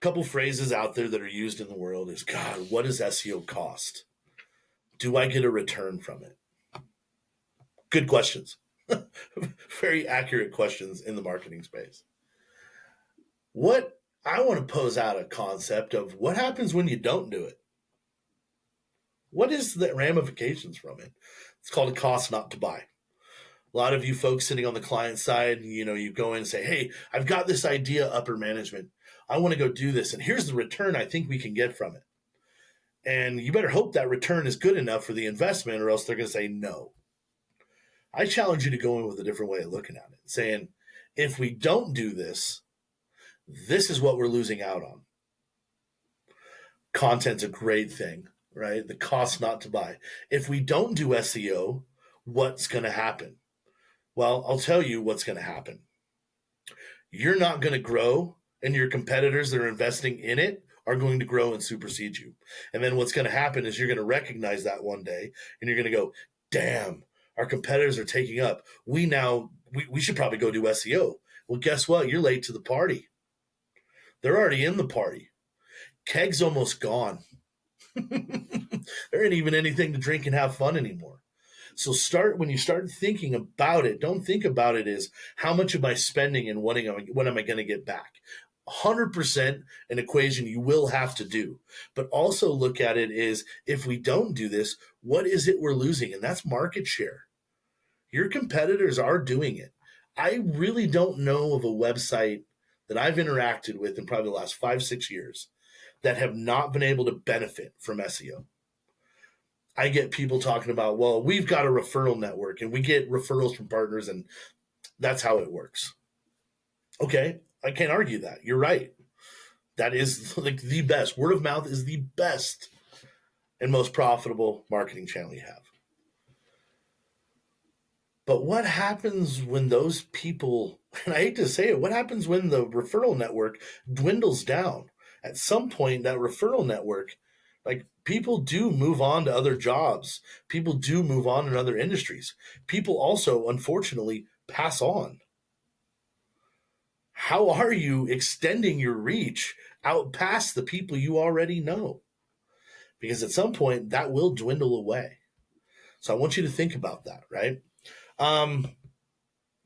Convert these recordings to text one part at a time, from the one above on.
Couple phrases out there that are used in the world is, God, what does SEO cost? Do I get a return from it? Good questions. Very accurate questions in the marketing space. What I want to pose out a concept of what happens when you don't do it. What is the ramifications from it? It's called a cost not to buy. A lot of you folks sitting on the client side, you go in and say, hey, I've got this idea, upper management. I want to go do this, and here's the return I think we can get from it. And you better hope that return is good enough for the investment, or else they're going to say no. I challenge you to go in with a different way of looking at it, saying, if we don't do this, this is what we're losing out on. Content's a great thing, right? The cost not to buy. If we don't do SEO, what's going to happen? Well, I'll tell you what's going to happen. You're not going to grow, and your competitors that are investing in it are going to grow and supersede you. And then what's going to happen is you're going to recognize that one day, and you're going to go, damn, our competitors are taking up. We should probably go do SEO. Well, guess what? You're late to the party. They're already in the party. Keg's almost gone. There ain't even anything to drink and have fun anymore. So when you start thinking about it, don't think about it as how much am I spending and what am I going to get back? 100% an equation you will have to do. But also look at it as, if we don't do this, what is it we're losing? And that's market share. Your competitors are doing it. I really don't know of a website that I've interacted with in probably the last 5-6 years that have not been able to benefit from SEO. I get people talking about, well, we've got a referral network and we get referrals from partners and that's how it works. Okay, I can't argue that. You're right. That is like the best. Word of mouth is the best and most profitable marketing channel you have. But what happens when those people, and I hate to say it, what happens when the referral network dwindles down? At some point, that referral network, like, people do move on to other jobs. People do move on in other industries. People also, unfortunately, pass on. How are you extending your reach out past the people you already know? Because at some point, that will dwindle away. So I want you to think about that, right?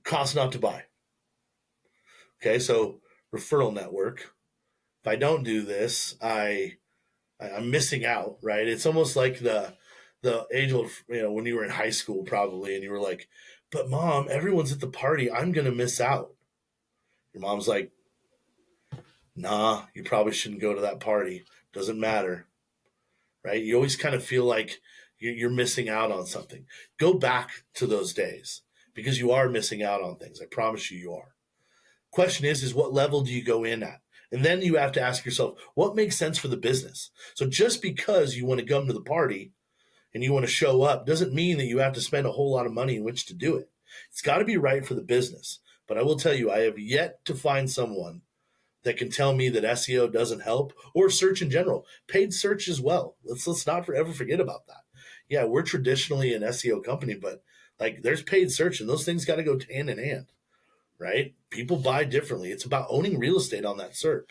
Cost not to buy. Okay, so referral network. If I don't do this, I'm missing out, right? It's almost like the age old, when you were in high school probably, and you were like, but mom, everyone's at the party. I'm going to miss out. Your mom's like, nah, you probably shouldn't go to that party. Doesn't matter, right? You always kind of feel like you're missing out on something. Go back to those days because you are missing out on things. I promise you are. Question is what level do you go in at? And then you have to ask yourself, what makes sense for the business? So just because you want to come to the party and you want to show up doesn't mean that you have to spend a whole lot of money in which to do it. It's got to be right for the business. But I will tell you, I have yet to find someone that can tell me that SEO doesn't help, or search in general. Paid search as well. Let's not ever forget about that. Yeah, we're traditionally an SEO company, but like, there's paid search, and those things got to go hand in hand. Right? People buy differently. It's about owning real estate on that SERP.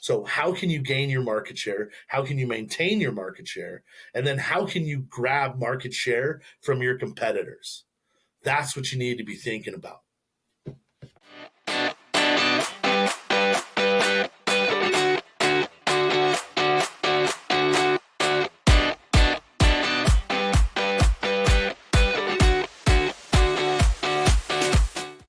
So how can you gain your market share? How can you maintain your market share? And then how can you grab market share from your competitors? That's what you need to be thinking about.